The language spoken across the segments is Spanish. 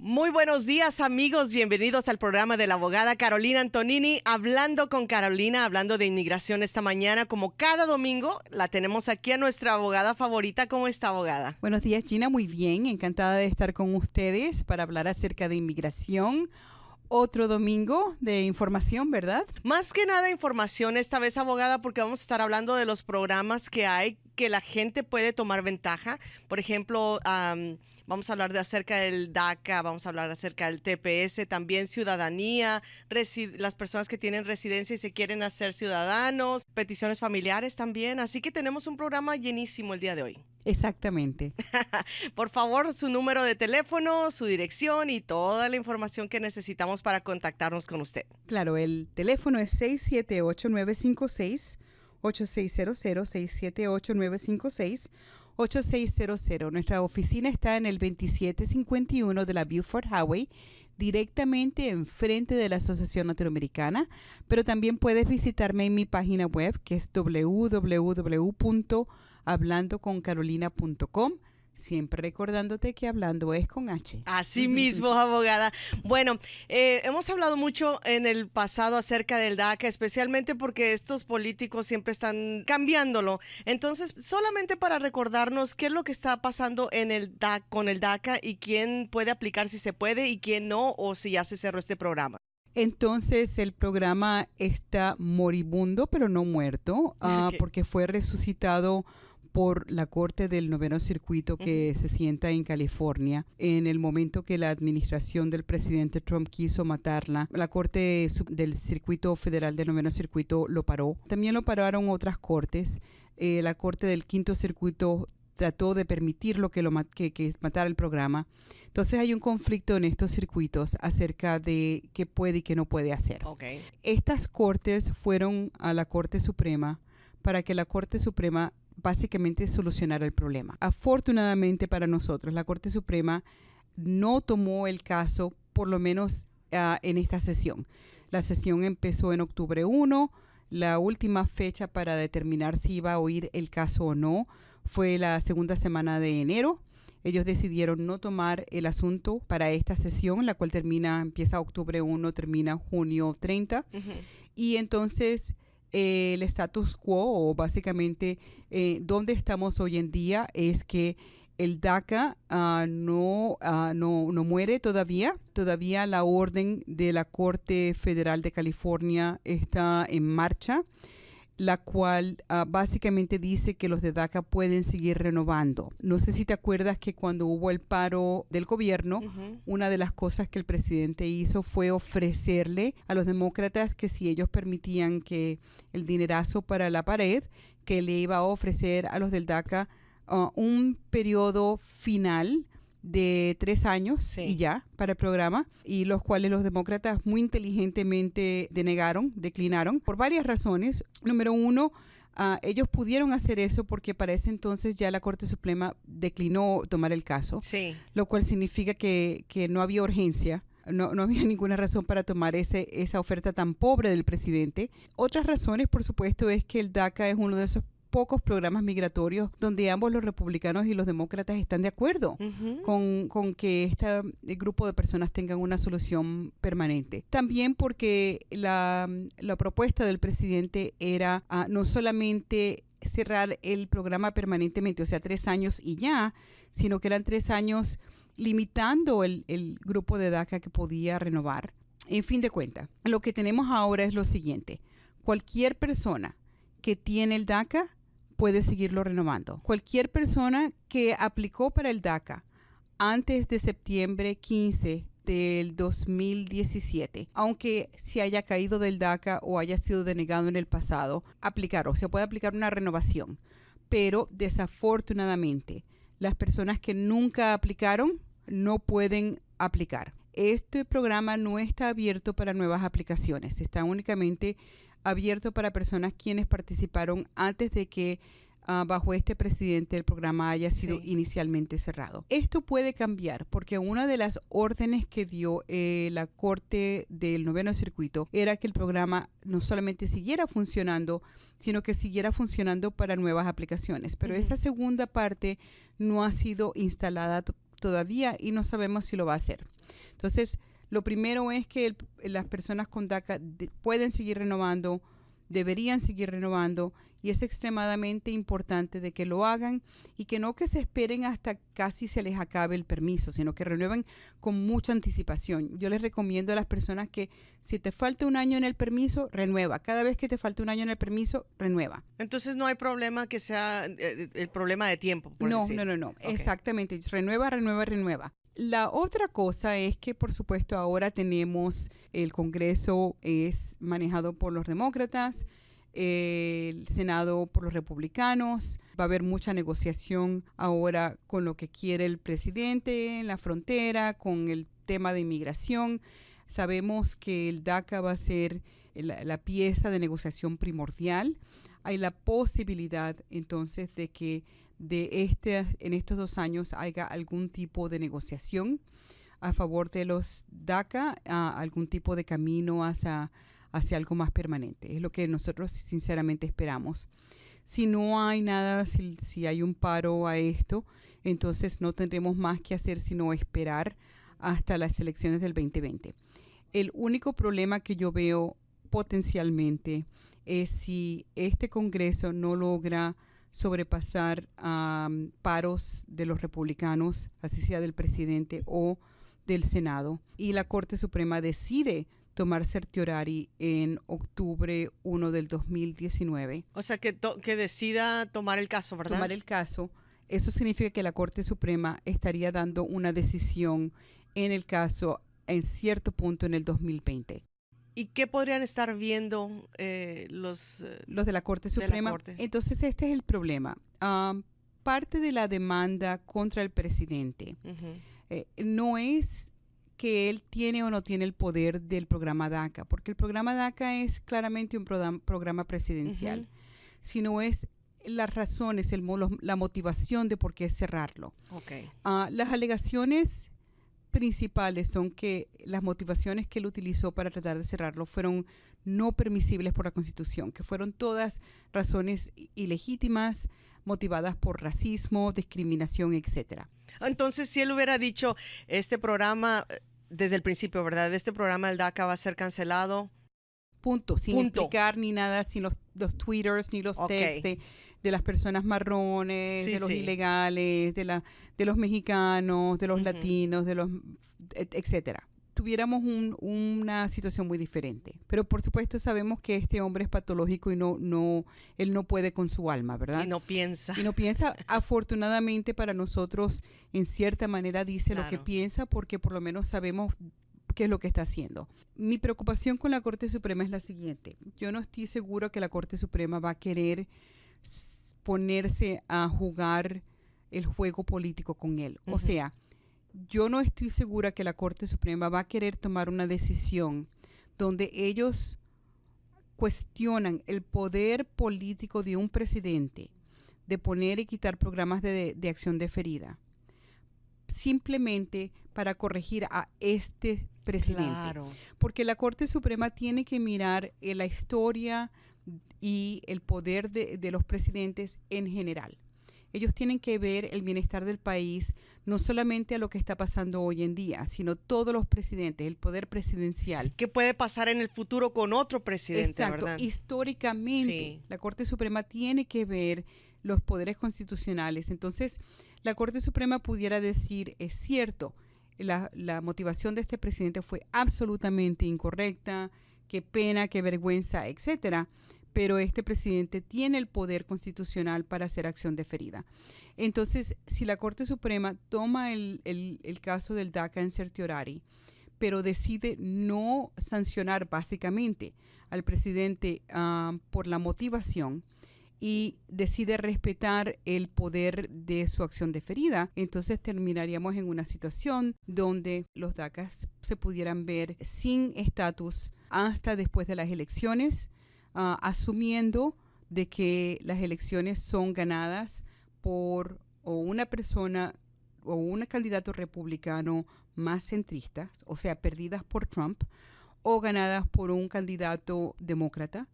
Muy buenos días, amigos. Bienvenidos al programa de la abogada Carolina Antonini. Hablando con Carolina, hablando de inmigración esta mañana. Como cada domingo, la tenemos aquí a nuestra abogada favorita. ¿Cómo está, abogada? Buenos días, Gina. Muy bien. Encantada de estar con ustedes para hablar acerca de inmigración. Otro domingo de información, ¿verdad? Más que nada información esta vez, abogada, porque vamos a estar hablando de los programas que hay que la gente puede tomar ventaja. Por ejemplo, vamos a hablar acerca del DACA, vamos a hablar acerca del TPS, también ciudadanía, las personas que tienen residencia y se quieren hacer ciudadanos, peticiones familiares también. Así que tenemos un programa llenísimo el día de hoy. Exactamente. Por favor, su número de teléfono, su dirección y toda la información que necesitamos para contactarnos con usted. Claro, el teléfono es 678-956-8600, 678-956-8600. Nuestra oficina está en el 2751 de la Buford Highway, directamente enfrente de la Asociación Latinoamericana, pero también puedes visitarme en mi página web, que es www.hablandoconcarolina.com, siempre recordándote que hablando es con H. Así mismo, abogada. Bueno, hemos hablado mucho en el pasado acerca del DACA, especialmente porque estos políticos siempre están cambiándolo. Entonces, solamente para recordarnos qué es lo que está pasando en el DACA, con el DACA y quién puede aplicar si se puede y quién no, o si ya se cerró este programa. Entonces, el programa está moribundo, pero no muerto, Okay. porque fue resucitado por la Corte del Noveno Circuito que se sienta en California. En el momento que la administración del presidente Trump quiso matarla, la Corte del Circuito Federal del Noveno Circuito lo paró. También lo pararon otras cortes. La Corte del Quinto Circuito trató de permitir que matara el programa. Entonces hay un conflicto en estos circuitos acerca de qué puede y qué no puede hacer. Okay. Estas cortes fueron a la Corte Suprema para que la Corte Suprema básicamente solucionar el problema. Afortunadamente para nosotros, la Corte Suprema no tomó el caso, por lo menos en esta sesión. La sesión empezó en octubre 1. La última fecha para determinar si iba a oír el caso o no fue la segunda semana de enero. Ellos decidieron no tomar el asunto para esta sesión, la cual empieza octubre 1, termina junio 30. Y entonces el status quo, o básicamente donde estamos hoy en día, es que el DACA no muere todavía. Todavía la orden de la Corte Federal de California está en marcha, la cual básicamente dice que los de DACA pueden seguir renovando. No sé si te acuerdas que cuando hubo el paro del gobierno, una de las cosas que el presidente hizo fue ofrecerle a los demócratas que si ellos permitían que el dinerazo para la pared, que le iba a ofrecer a los del DACA un periodo final de 3 años y ya para el programa, y los cuales los demócratas muy inteligentemente declinaron por varias razones. Número 1, ellos pudieron hacer eso porque para ese entonces ya la Corte Suprema declinó tomar el caso, lo cual significa que no había urgencia. No había ninguna razón para tomar esa oferta tan pobre del presidente. Otras razones, por supuesto, es que el DACA es uno de esos pocos programas migratorios donde ambos los republicanos y los demócratas están de acuerdo con que este grupo de personas tengan una solución permanente. También porque la propuesta del presidente era no solamente cerrar el programa permanentemente, o sea, 3 años y ya, sino que eran 3 años limitando el grupo de DACA que podía renovar. En fin de cuentas, lo que tenemos ahora es lo siguiente: cualquier persona que tiene el DACA puede seguirlo renovando. Cualquier persona que aplicó para el DACA antes de septiembre 15 del 2017, aunque se haya caído del DACA o haya sido denegado en el pasado, se puede aplicar una renovación. Pero desafortunadamente, las personas que nunca aplicaron no pueden aplicar. Este programa no está abierto para nuevas aplicaciones, está únicamente abierto para personas quienes participaron antes de que bajo este presidente el programa haya sido inicialmente cerrado. Esto puede cambiar porque una de las órdenes que dio la Corte del Noveno Circuito era que el programa no solamente siguiera funcionando, sino que siguiera funcionando para nuevas aplicaciones. Pero esa segunda parte no ha sido instalada todavía y no sabemos si lo va a hacer. Entonces, lo primero es que las personas con DACA pueden seguir renovando, deberían seguir renovando, y es extremadamente importante de que lo hagan y que no que se esperen hasta casi se les acabe el permiso, sino que renueven con mucha anticipación. Yo les recomiendo a las personas que si te falta un año en el permiso, renueva. Cada vez que te falta un año en el permiso, renueva. Entonces no hay problema que sea el problema de tiempo, por No, decir. no. Okay. Exactamente. Renueva. La otra cosa es que, por supuesto, ahora tenemos el Congreso es manejado por los demócratas, el Senado por los republicanos. Va a haber mucha negociación ahora con lo que quiere el presidente en la frontera, con el tema de inmigración. Sabemos que el DACA va a ser la pieza de negociación primordial. Hay la posibilidad entonces de que en estos 2 años haya algún tipo de negociación a favor de los DACA, algún tipo de camino hacia algo más permanente. Es lo que nosotros sinceramente esperamos. Si no hay nada, si hay un paro a esto, entonces no tendremos más que hacer sino esperar hasta las elecciones del 2020. El único problema que yo veo potencialmente es si este Congreso no logra sobrepasar paros de los republicanos, así sea del presidente o del Senado, y la Corte Suprema decide tomar certiorari en octubre 1 del 2019. O sea, que decida tomar el caso, ¿verdad? Tomar el caso. Eso significa que la Corte Suprema estaría dando una decisión en el caso en cierto punto en el 2020. ¿Y qué podrían estar viendo los de la Corte Suprema? Entonces, este es el problema. Parte de la demanda contra el presidente no es que él tiene o no tiene el poder del programa DACA, porque el programa DACA es claramente un programa presidencial, sino es las razones, la motivación de por qué cerrarlo. Okay. Las alegaciones principales son que las motivaciones que él utilizó para tratar de cerrarlo fueron no permisibles por la Constitución, que fueron todas razones ilegítimas, motivadas por racismo, discriminación, etcétera. Entonces, si él hubiera dicho, este programa, desde el principio, ¿verdad? Este programa del DACA va a ser cancelado. Punto, sin explicar ni nada, sin los twitters, ni los textos de las personas marrones, de los ilegales, de los mexicanos, de los latinos, etcétera. Tuviéramos una situación muy diferente. Pero por supuesto sabemos que este hombre es patológico y él no puede con su alma, ¿verdad? Y no piensa. Afortunadamente para nosotros, en cierta manera dice lo que piensa, porque por lo menos sabemos qué es lo que está haciendo. Mi preocupación con la Corte Suprema es la siguiente. Yo no estoy seguro que la Corte Suprema va a querer ponerse a jugar el juego político con él. O sea, yo no estoy segura que la Corte Suprema va a querer tomar una decisión donde ellos cuestionan el poder político de un presidente de poner y quitar programas de acción deferida simplemente para corregir a este presidente. Claro. Porque la Corte Suprema tiene que mirar la historia y el poder de los presidentes en general. Ellos tienen que ver el bienestar del país, no solamente a lo que está pasando hoy en día, sino todos los presidentes, el poder presidencial. ¿Qué puede pasar en el futuro con otro presidente? Exacto. ¿Verdad? Históricamente, la Corte Suprema tiene que ver los poderes constitucionales. Entonces, la Corte Suprema pudiera decir, es cierto, la motivación de este presidente fue absolutamente incorrecta, qué pena, qué vergüenza, etcétera. Pero este presidente tiene el poder constitucional para hacer acción deferida. Entonces, si la Corte Suprema toma el caso del DACA en certiorari, pero decide no sancionar básicamente al presidente por la motivación y decide respetar el poder de su acción deferida, entonces terminaríamos en una situación donde los DACAs se pudieran ver sin estatus hasta después de las elecciones, asumiendo de que las elecciones son ganadas por o una persona o un candidato republicano más centrista, o sea, perdidas por Trump, o ganadas por un candidato demócrata,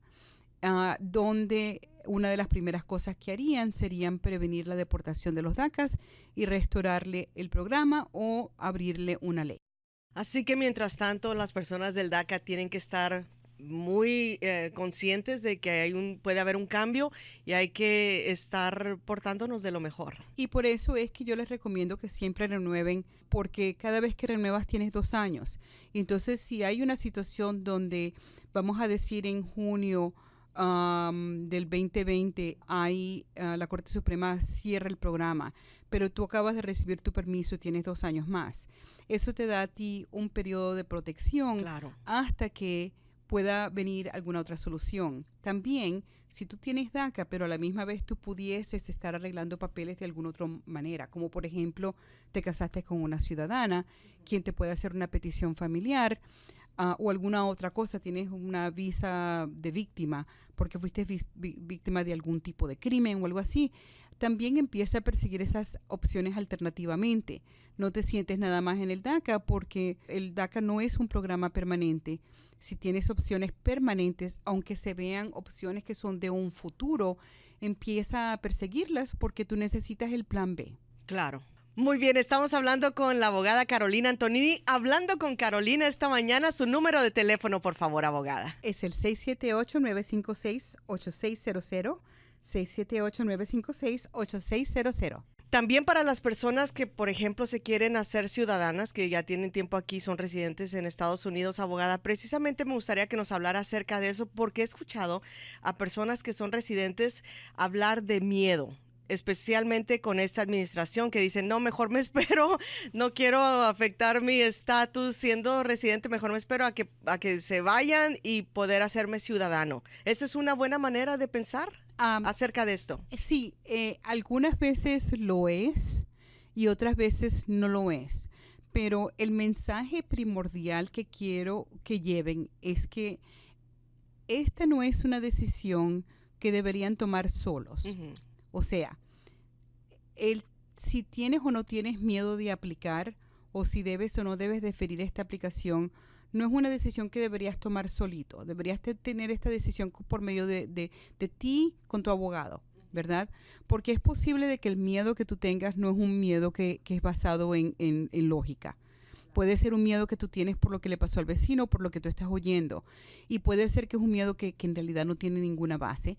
donde una de las primeras cosas que harían serían prevenir la deportación de los DACAs y restaurarle el programa o abrirle una ley. Así que mientras tanto, las personas del DACA tienen que estar muy conscientes de que puede haber un cambio y hay que estar portándonos de lo mejor. Y por eso es que yo les recomiendo que siempre renueven, porque cada vez que renuevas tienes 2 años. Entonces, si hay una situación donde, vamos a decir, en junio del 2020, la Corte Suprema cierra el programa, pero tú acabas de recibir tu permiso y tienes 2 años más. Eso te da a ti un periodo de protección Claro. hasta que pueda venir alguna otra solución. También, si tú tienes DACA, pero a la misma vez tú pudieses estar arreglando papeles de alguna otra manera, como por ejemplo, te casaste con una ciudadana, quien te puede hacer una petición familiar, o alguna otra cosa, tienes una visa de víctima porque fuiste víctima de algún tipo de crimen o algo así, también empieza a perseguir esas opciones alternativamente. No te sientes nada más en el DACA, porque el DACA no es un programa permanente. Si tienes opciones permanentes, aunque se vean opciones que son de un futuro, empieza a perseguirlas porque tú necesitas el plan B. Claro. Muy bien, estamos hablando con la abogada Carolina Antonini. Hablando con Carolina esta mañana, su número de teléfono, por favor, abogada. Es el 678-956-8600, 678-956-8600. También para las personas que, por ejemplo, se quieren hacer ciudadanas, que ya tienen tiempo aquí, son residentes en Estados Unidos, abogada, precisamente me gustaría que nos hablara acerca de eso, porque he escuchado a personas que son residentes hablar de miedo, especialmente con esta administración, que dicen, no, mejor me espero, no quiero afectar mi estatus siendo residente, mejor me espero a que se vayan y poder hacerme ciudadano. ¿Esa es una buena manera de pensar acerca de esto? Sí, algunas veces lo es y otras veces no lo es, pero el mensaje primordial que quiero que lleven es que esta no es una decisión que deberían tomar solos. Uh-huh. O sea, si tienes o no tienes miedo de aplicar, o si debes o no debes deferir esta aplicación, no es una decisión que deberías tomar solito. Deberías tener esta decisión por medio de ti con tu abogado, ¿verdad? Porque es posible de que el miedo que tú tengas no es un miedo que es basado en lógica. Puede ser un miedo que tú tienes por lo que le pasó al vecino, por lo que tú estás oyendo. Y puede ser que es un miedo que en realidad no tiene ninguna base.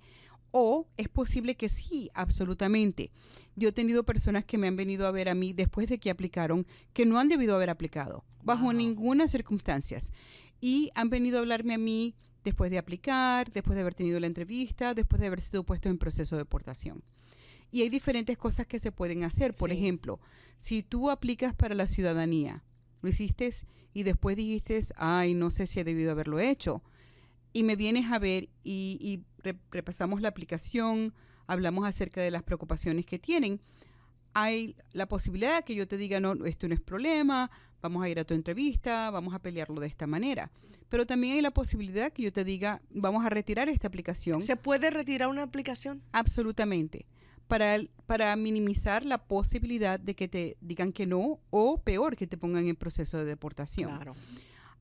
O es posible que sí, absolutamente. Yo he tenido personas que me han venido a ver a mí después de que aplicaron, que no han debido haber aplicado, bajo ninguna circunstancia. Y han venido a hablarme a mí después de aplicar, después de haber tenido la entrevista, después de haber sido puesto en proceso de deportación. Y hay diferentes cosas que se pueden hacer. Por ejemplo, si tú aplicas para la ciudadanía, lo hiciste y después dijiste, ay, no sé si he debido haberlo hecho, y me vienes a ver y repasamos la aplicación, hablamos acerca de las preocupaciones que tienen, hay la posibilidad de que yo te diga, no, esto no es problema, vamos a ir a tu entrevista, vamos a pelearlo de esta manera. Pero también hay la posibilidad que yo te diga, vamos a retirar esta aplicación. ¿Se puede retirar una aplicación? Absolutamente. Para minimizar la posibilidad de que te digan que no, o peor, que te pongan en proceso de deportación. Claro.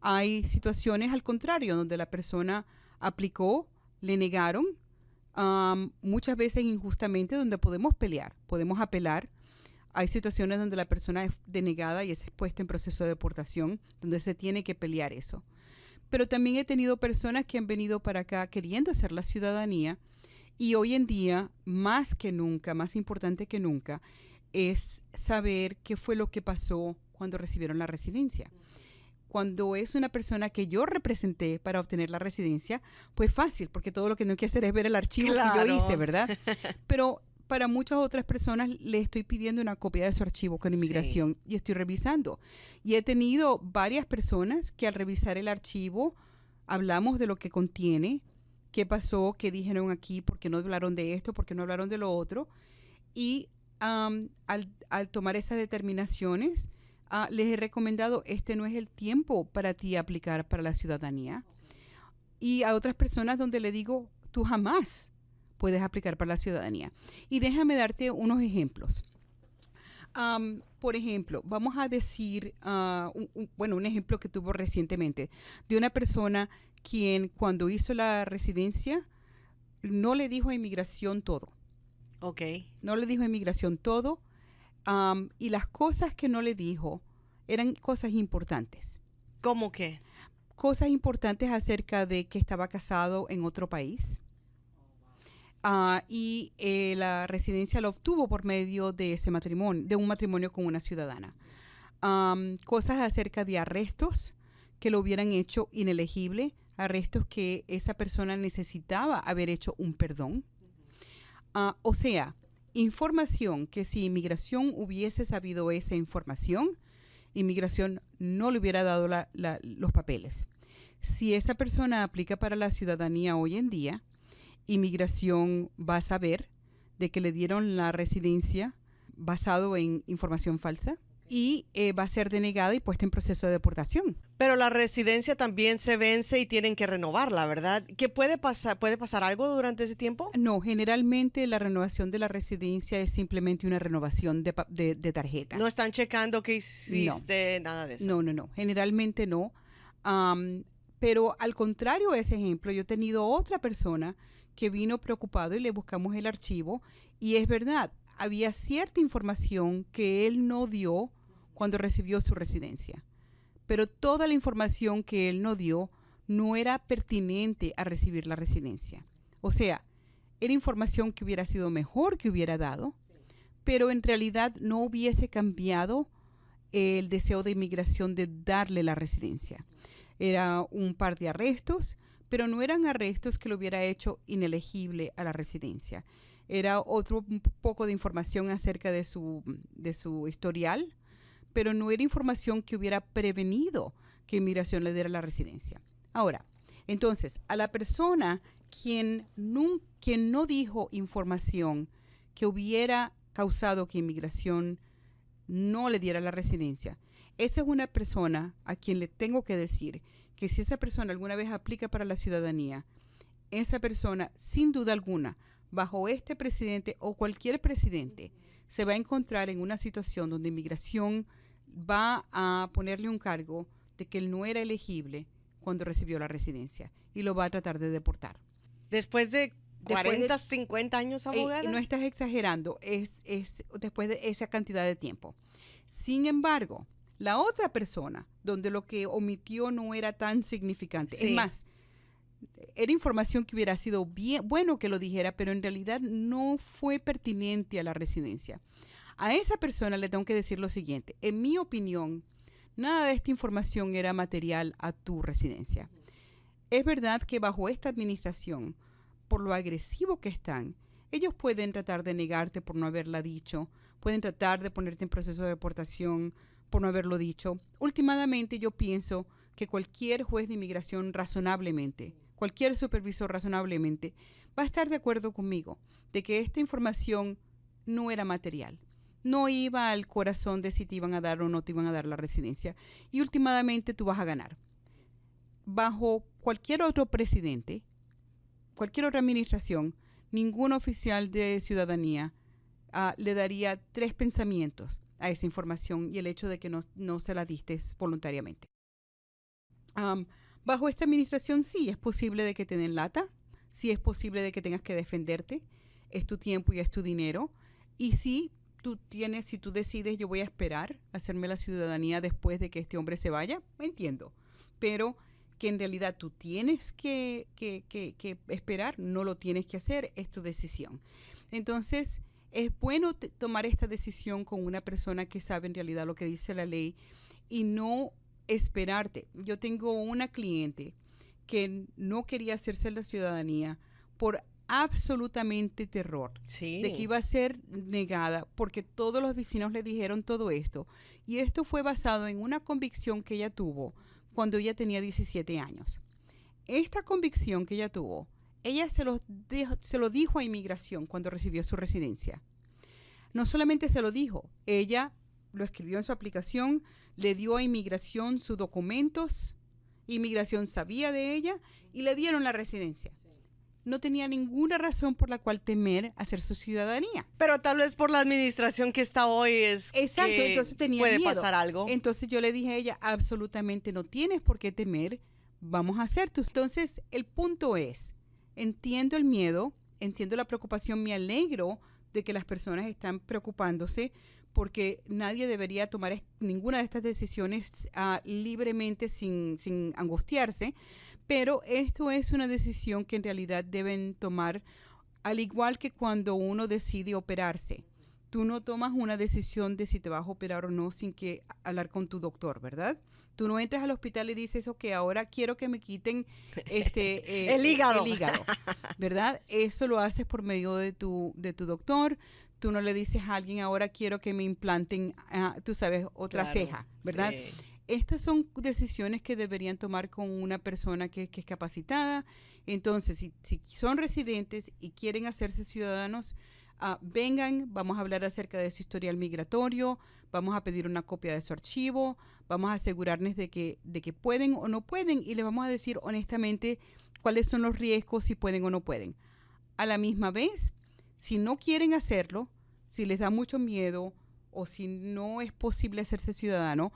Hay situaciones al contrario, donde la persona aplicó, le negaron, muchas veces injustamente, donde podemos pelear, podemos apelar. Hay situaciones donde la persona es denegada y es puesta en proceso de deportación, donde se tiene que pelear eso. Pero también he tenido personas que han venido para acá queriendo hacer la ciudadanía, y hoy en día, más que nunca, más importante que nunca, es saber qué fue lo que pasó cuando recibieron la residencia. Cuando es una persona que yo representé para obtener la residencia, pues fácil, porque todo lo que no hay que hacer es ver el archivo que yo hice, ¿verdad? Pero para muchas otras personas le estoy pidiendo una copia de su archivo con inmigración y estoy revisando. Y he tenido varias personas que al revisar el archivo hablamos de lo que contiene, qué pasó, qué dijeron aquí, por qué no hablaron de esto, por qué no hablaron de lo otro. Y al tomar esas determinaciones, les he recomendado, este no es el tiempo para ti aplicar para la ciudadanía. Y a otras personas donde le digo, tú jamás puedes aplicar para la ciudadanía. Y déjame darte unos ejemplos. Por ejemplo, vamos a decir, un ejemplo que tuvo recientemente, de una persona quien cuando hizo la residencia no le dijo a inmigración todo. Ok. No le dijo a inmigración todo. Y las cosas que no le dijo eran cosas importantes. ¿Cómo qué? Cosas importantes acerca de que estaba casado en otro país. Y la residencia la obtuvo por medio de ese matrimonio, de un matrimonio con una ciudadana. Cosas acerca de arrestos que lo hubieran hecho inelegible, arrestos que esa persona necesitaba haber hecho un perdón. O sea, información que si inmigración hubiese sabido esa información, inmigración no le hubiera dado los papeles. Si esa persona aplica para la ciudadanía hoy en día, inmigración va a saber de que le dieron la residencia basado en información falsa y va a ser denegada y puesta en proceso de deportación. Pero la residencia también se vence y tienen que renovarla, ¿verdad? ¿Qué puede pasar? ¿Puede pasar algo durante ese tiempo? No, generalmente la renovación de la residencia es simplemente una renovación de tarjeta. No están checando que hiciste, nada de eso. No. Generalmente no. Pero al contrario de ese ejemplo, yo he tenido otra persona que vino preocupado y le buscamos el archivo y es verdad, había cierta información que él no dio cuando recibió su residencia. Pero toda la información que él no dio no era pertinente a recibir la residencia. O sea, era información que hubiera sido mejor que hubiera dado, pero en realidad no hubiese cambiado el deseo de inmigración de darle la residencia. Era un par de arrestos, pero no eran arrestos que lo hubiera hecho inelegible a la residencia. Era otro un poco de información acerca de su historial, pero no era información que hubiera prevenido que inmigración le diera la residencia. Ahora, entonces, a la persona quien no dijo información que hubiera causado que inmigración no le diera la residencia, esa es una persona a quien le tengo que decir que si esa persona alguna vez aplica para la ciudadanía, esa persona, sin duda alguna, bajo este presidente o cualquier presidente, se va a encontrar en una situación donde inmigración va a ponerle un cargo de que él no era elegible cuando recibió la residencia y lo va a tratar de deportar. Después de 40, 50 años, abogada. No estás exagerando, es después de esa cantidad de tiempo. Sin embargo, la otra persona, donde lo que omitió no era tan significante, Sí. es más, era información que hubiera sido bien bueno que lo dijera, pero en realidad no fue pertinente a la residencia. A esa persona le tengo que decir lo siguiente: en mi opinión, nada de esta información era material a tu residencia. Es verdad que bajo esta administración, por lo agresivo que están, ellos pueden tratar de negarte por no haberla dicho, pueden tratar de ponerte en proceso de deportación por no haberlo dicho. Últimamente yo pienso que cualquier juez de inmigración razonablemente, cualquier supervisor razonablemente, va a estar de acuerdo conmigo de que esta información no era material. No iba al corazón de si te iban a dar o no te iban a dar la residencia. Y últimamente tú vas a ganar. Bajo cualquier otro presidente, cualquier otra administración, ningún oficial de ciudadanía le daría 3 pensamientos a esa información y el hecho de que no se la diste voluntariamente. Bajo esta administración sí es posible de que te den lata, sí es posible de que tengas que defenderte, es tu tiempo y es tu dinero, y si tú decides yo voy a esperar a hacerme la ciudadanía después de que este hombre se vaya, entiendo, pero que en realidad tú tienes que esperar, no lo tienes que hacer, es tu decisión. Entonces, es bueno tomar esta decisión con una persona que sabe en realidad lo que dice la ley y no esperarte. Yo tengo una cliente que no quería hacerse la ciudadanía por absolutamente terror de que iba a ser negada porque todos los vecinos le dijeron todo esto. Y esto fue basado en una convicción que ella tuvo cuando ella tenía 17 años. Esta convicción que ella tuvo, ella se lo dijo a inmigración cuando recibió su residencia. No solamente se lo dijo, ella lo escribió en su aplicación, le dio a inmigración sus documentos, inmigración sabía de ella y le dieron la residencia. No tenía ninguna razón por la cual temer hacer su ciudadanía. Pero tal vez por la administración que está hoy es exacto, que entonces tenía puede miedo. pasar algo. Entonces yo le dije a ella, absolutamente no tienes por qué temer, vamos a hacer tú. Entonces el punto es, entiendo el miedo, entiendo la preocupación, me alegro de que las personas están preocupándose porque nadie debería tomar ninguna de estas decisiones libremente sin angustiarse, pero esto es una decisión que en realidad deben tomar al igual que cuando uno decide operarse. Tú no tomas una decisión de si te vas a operar o no sin que hablar con tu doctor, ¿verdad? Tú no entras al hospital y dices, ok, ahora quiero que me quiten el hígado, ¿verdad? Eso lo haces por medio de tu doctor. Tú no le dices a alguien, ahora quiero que me implanten, tú sabes, otra ceja, ¿verdad? Sí. Estas son decisiones que deberían tomar con una persona que es capacitada. Entonces, si son residentes y quieren hacerse ciudadanos, vengan, vamos a hablar acerca de su historial migratorio, vamos a pedir una copia de su archivo, vamos a asegurarnos de que pueden o no pueden y les vamos a decir honestamente cuáles son los riesgos, si pueden o no pueden. A la misma vez, si no quieren hacerlo, si les da mucho miedo o si no es posible hacerse ciudadano,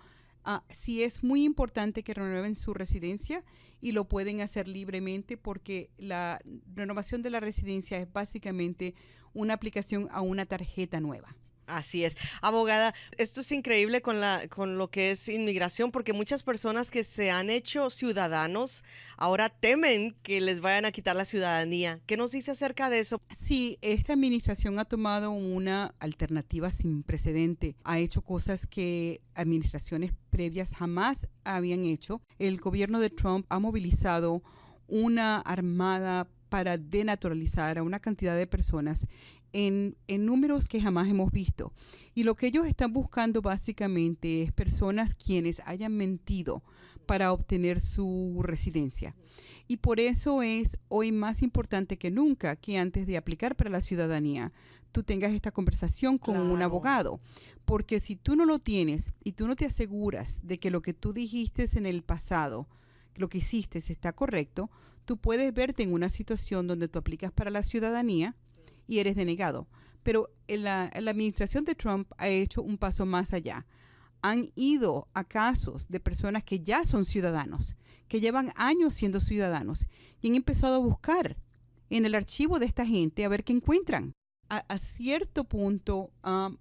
sí es muy importante que renueven su residencia y lo pueden hacer libremente porque la renovación de la residencia es básicamente una aplicación a una tarjeta nueva. Así es. Abogada, esto es increíble con lo que es inmigración, porque muchas personas que se han hecho ciudadanos ahora temen que les vayan a quitar la ciudadanía. ¿Qué nos dice acerca de eso? Sí, esta administración ha tomado una alternativa sin precedente. Ha hecho cosas que administraciones previas jamás habían hecho. El gobierno de Trump ha movilizado una armada para denaturalizar a una cantidad de personas en números que jamás hemos visto. Y lo que ellos están buscando básicamente es personas quienes hayan mentido para obtener su residencia. Y por eso es hoy más importante que nunca que antes de aplicar para la ciudadanía, tú tengas esta conversación con un abogado. Porque si tú no lo tienes y tú no te aseguras de que lo que tú dijiste en el pasado, lo que hiciste está correcto, tú puedes verte en una situación donde tú aplicas para la ciudadanía y eres denegado. Pero la administración de Trump ha hecho un paso más allá. Han ido a casos de personas que ya son ciudadanos, que llevan años siendo ciudadanos, y han empezado a buscar en el archivo de esta gente a ver qué encuentran. A cierto punto,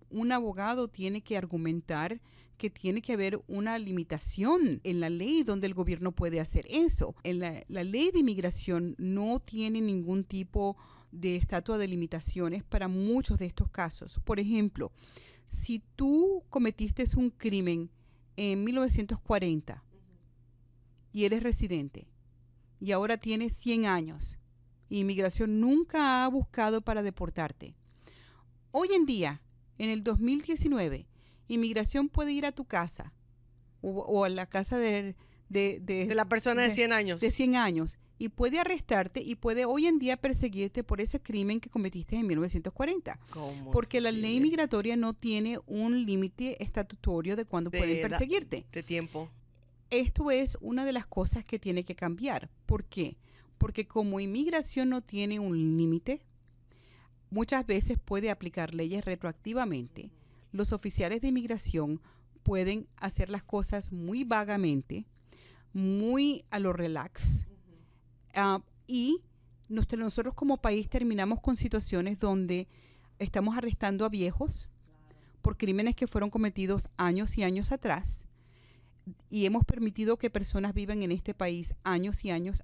un abogado tiene que argumentar que tiene que haber una limitación en la ley donde el gobierno puede hacer eso. En la ley de inmigración no tiene ningún tipo de estatua de limitaciones para muchos de estos casos. Por ejemplo, si tú cometiste un crimen en 1940 y eres residente y ahora tienes 100 años, inmigración nunca ha buscado para deportarte. Hoy en día, en el 2019, inmigración puede ir a tu casa o a la casa de la persona de 100 años. De 100 años. Y puede arrestarte y puede hoy en día perseguirte por ese crimen que cometiste en 1940. Porque la ley migratoria no tiene un límite estatutario de cuándo pueden perseguirte. De tiempo. Esto es una de las cosas que tiene que cambiar. ¿Por qué? Porque como inmigración no tiene un límite, muchas veces puede aplicar leyes retroactivamente. Los oficiales de inmigración pueden hacer las cosas muy vagamente, muy a lo relax. Y nosotros como país terminamos con situaciones donde estamos arrestando a viejos por crímenes que fueron cometidos años y años atrás y hemos permitido que personas vivan en este país años y años,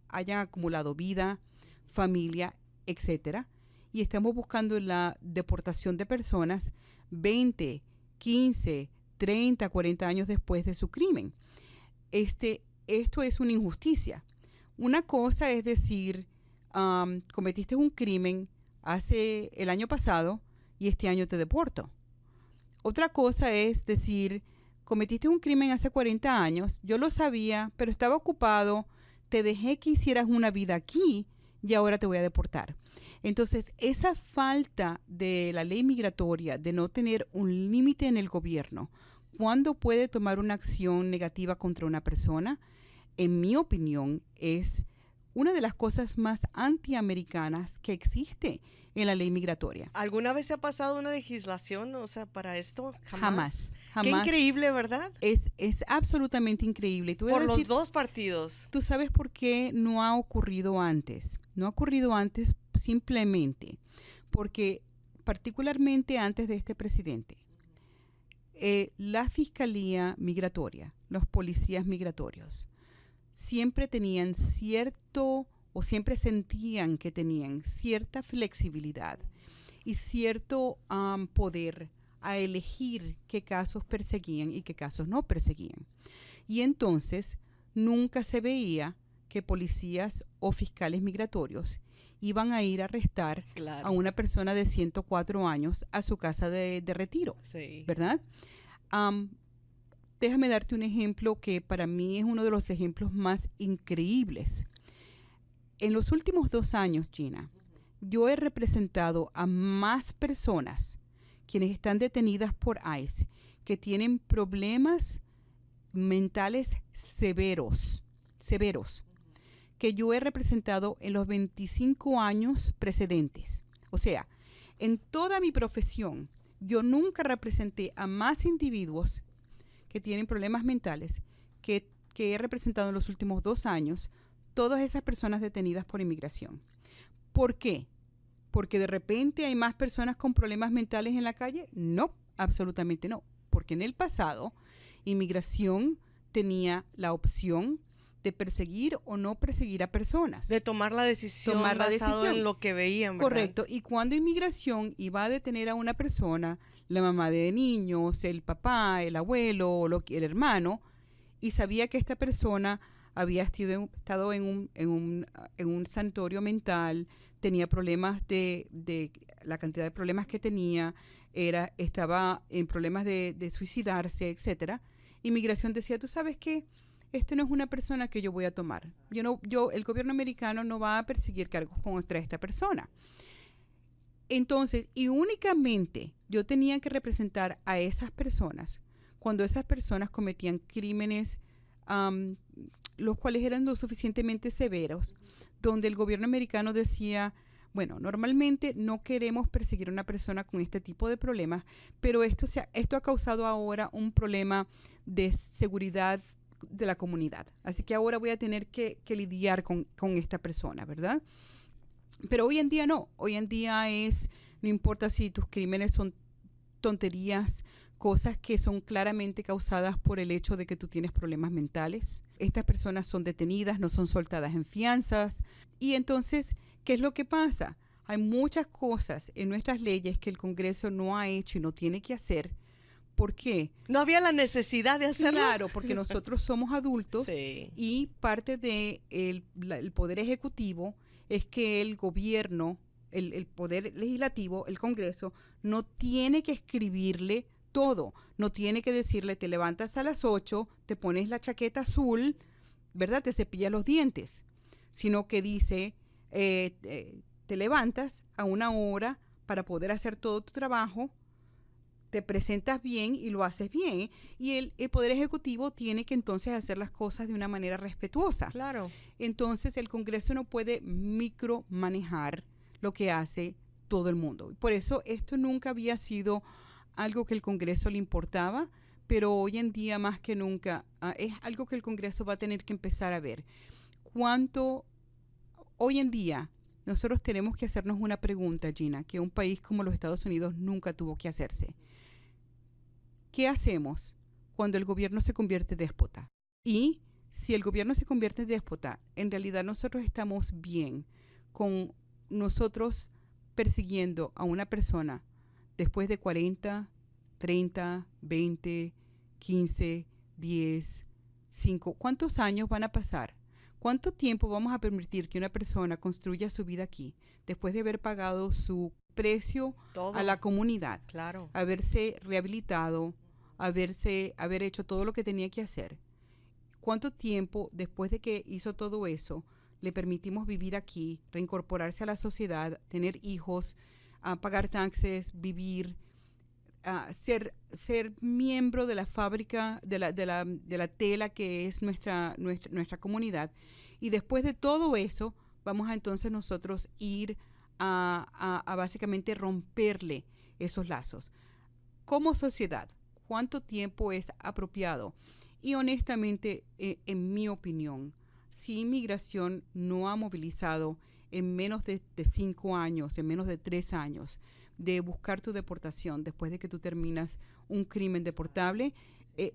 hayan acumulado vida, familia, etcétera, y estamos buscando la deportación de personas 20, 15, 30, 40 años después de su crimen. Esto es una injusticia. Una cosa es decir, cometiste un crimen hace el año pasado y este año te deporto. Otra cosa es decir, cometiste un crimen hace 40 años, yo lo sabía, pero estaba ocupado, te dejé que hicieras una vida aquí y ahora te voy a deportar. Entonces, esa falta de la ley migratoria, de no tener un límite en el gobierno, ¿cuándo puede tomar una acción negativa contra una persona? En mi opinión, es una de las cosas más antiamericanas que existe en la ley migratoria. ¿Alguna vez se ha pasado una legislación, para esto? Jamás. Qué increíble, ¿verdad? Es absolutamente increíble. Por los dos partidos. ¿Tú sabes por qué no ha ocurrido antes? No ha ocurrido antes simplemente porque particularmente antes de este presidente, la Fiscalía Migratoria, los policías migratorios, siempre tenían o siempre sentían que tenían cierta flexibilidad y cierto poder a elegir qué casos perseguían y qué casos no perseguían. Y entonces nunca se veía que policías o fiscales migratorios iban a ir a arrestar a una persona de 104 años a su casa de retiro, ¿verdad? Déjame darte un ejemplo que para mí es uno de los ejemplos más increíbles. En los últimos 2 años, Gina, yo he representado a más personas quienes están detenidas por ICE que tienen problemas mentales severos, que yo he representado en los 25 años precedentes. O sea, en toda mi profesión, yo nunca representé a más individuos que tienen problemas mentales que he representado en los últimos 2 años, todas esas personas detenidas por inmigración. ¿Por qué? ¿Porque de repente hay más personas con problemas mentales en la calle? No, absolutamente no. Porque en el pasado, inmigración tenía la opción de perseguir o no perseguir a personas. De tomar la decisión basado en lo que veían, ¿verdad? Correcto. Y cuando inmigración iba a detener a una persona, la mamá de niños, el papá, el abuelo, el hermano, y sabía que esta persona había estado en un sanatorio mental, tenía problemas de la cantidad de problemas que tenía, estaba en problemas de suicidarse, etcétera. Inmigración decía, ¿tú sabes qué? No es una persona que yo voy a tomar. El gobierno americano no va a perseguir cargos contra esta persona. Entonces, y únicamente yo tenía que representar a esas personas cuando esas personas cometían crímenes los cuales eran lo suficientemente severos, donde el gobierno americano decía, bueno, normalmente no queremos perseguir a una persona con este tipo de problemas, pero esto ha causado ahora un problema de seguridad de la comunidad. Así que ahora voy a tener que lidiar con esta persona, ¿verdad? Pero hoy en día no. Hoy en día no importa si tus crímenes son tonterías, cosas que son claramente causadas por el hecho de que tú tienes problemas mentales. Estas personas son detenidas, no son soltadas en fianzas. Y entonces, ¿qué es lo que pasa? Hay muchas cosas en nuestras leyes que el Congreso no ha hecho y no tiene que hacer. ¿Por qué? No había la necesidad de hacerlo. Claro, porque nosotros somos adultos y parte del el poder ejecutivo es que el gobierno, el poder legislativo, el Congreso, no tiene que escribirle todo. No tiene que decirle, te levantas a las 8, te pones la chaqueta azul, ¿verdad? Te cepillas los dientes. Sino que dice, te levantas a una hora para poder hacer todo tu trabajo, te presentas bien y lo haces bien. Y el Poder Ejecutivo tiene que entonces hacer las cosas de una manera respetuosa. Claro. Entonces el Congreso no puede micromanejar lo que hace todo el mundo. Por eso esto nunca había sido algo que el Congreso le importaba, pero hoy en día más que nunca es algo que el Congreso va a tener que empezar a ver. Hoy en día nosotros tenemos que hacernos una pregunta, Gina, que un país como los Estados Unidos nunca tuvo que hacerse. ¿Qué hacemos cuando el gobierno se convierte en déspota? Y si el gobierno se convierte en déspota, en realidad nosotros estamos bien con nosotros persiguiendo a una persona después de 40, 30, 20, 15, 10, 5. ¿Cuántos años van a pasar? ¿Cuánto tiempo vamos a permitir que una persona construya su vida aquí después de haber pagado su precio a la comunidad? Claro. Haberse rehabilitado, haber hecho todo lo que tenía que hacer. ¿Cuánto tiempo después de que hizo todo eso le permitimos vivir aquí, reincorporarse a la sociedad, tener hijos, pagar taxes, vivir, ser miembro de la fábrica, de la tela que es nuestra comunidad? Y después de todo eso, vamos a entonces nosotros ir a básicamente romperle esos lazos. Como sociedad, ¿cuánto tiempo es apropiado? Y honestamente, en mi opinión, si inmigración no ha movilizado en menos de 5 años, en menos de 3 años, de buscar tu deportación después de que tú terminas un crimen deportable,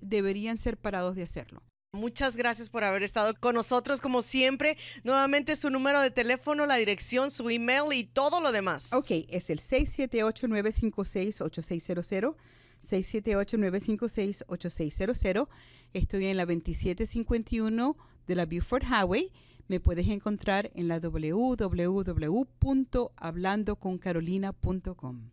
deberían ser parados de hacerlo. Muchas gracias por haber estado con nosotros, como siempre. Nuevamente su número de teléfono, la dirección, su email y todo lo demás. Ok, es el 678-956-8600. 678-956-8600. Estoy en la 2751 de la Buford Highway. Me puedes encontrar en la www.hablandoconcarolina.com.